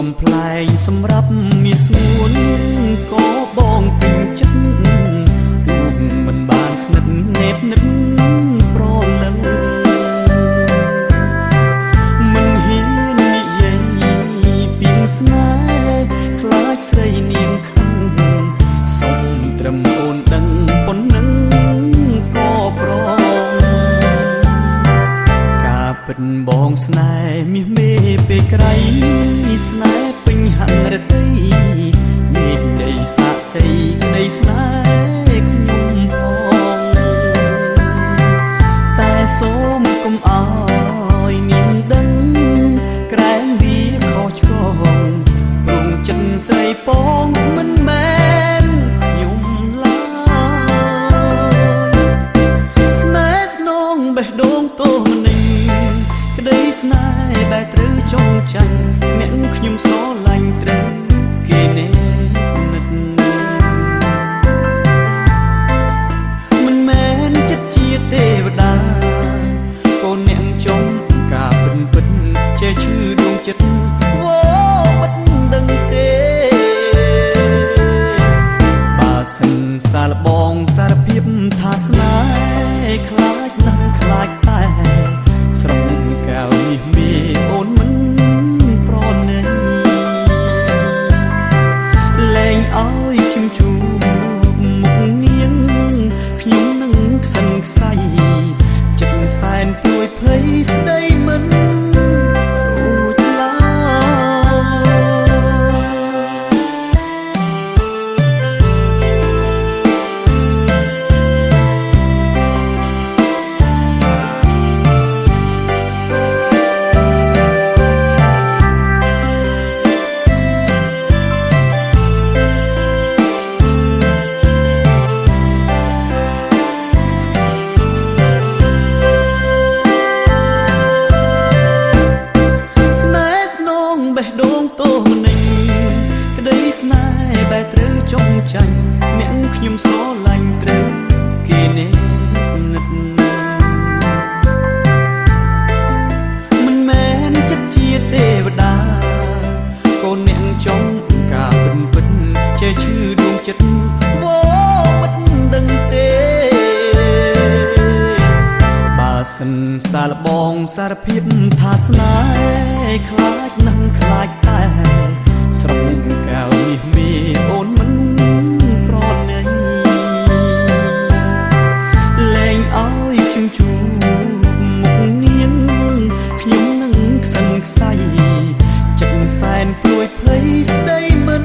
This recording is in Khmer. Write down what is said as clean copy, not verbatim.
កំប្លែងសម្រាប់មានស្ងួនក៏បងពេញចិត្តទូកមិនបានស្និទ្ធនេតនិតប្រលឹងមិនហ៊ាននិយាយពីស្នេហ៍ខ្លាចស្រីនាងខឹងសុំត្រឹមអូនដឹងប៉ុណ្ណឹងក៏ព្រមការពិតបងស្នេហ៍មាសមេពេលក្រៃស្នេហ៍ពេញហរតីមេឃដីសាក់សីក្ដីស្នេហ៍ខ្ញុំផងតែសូមកុំអោយនាងដឹងក្រែងវាខុសឆ្គងព្រមចិត្តស្រីពងមិនមែនខ្ញុំឡើយស្នេហ៍ស្នងបេះដូងទោមនីក្ដីស្នេហ៍បែរត្រូវចងចាញ់អ្នកខ្ញុំស្រឡាញ់ត្រូវគេនេនិតមិនមែនចិត្តជាទេវតាកូនអ្នកចំការពិនពិនចេះឈឺដួងចិត្តវ៉ូមិនដឹងទេបើសិនសាលបងសារភាពថាស្នេហ៍ខ្លាចណាស់ខ្លាចតែស្រមុំកៅនេះមេអូនមិនប្រណីលែងឲ្យខ្ញុំជួបមុខនាងខ្ញុំនឹងខ្សិនខ្សៃចិត្តសែនព្រួយភ័យស្ដីមិនរួចឡើបេះដូងទោមនីក្ដីស្នេហ៍បែរត្រូវចងចាញ់អ្នកខ្ញុំស្រឡាញ់ត្រូវគេនេនិតមិនមែនចិត្តជាទេវតាកូនអ្នកចំការពិនពិនចេះឈឺដួងចិត្តវ៉ូមិនដឹងទេបើសិនសាលបងសារភាពថាស្នេហ៍ខ្លាចណាស់ខ្លាចតែស្រមុំកៅនេះមេអូនមិនប្រណីលែងឲ្យខ្ញុំជួបមុខនាងខ្ញុំនឹងខ្សិនខ្សៃចិត្តសែនព្រួយភ័យស្ដីមិន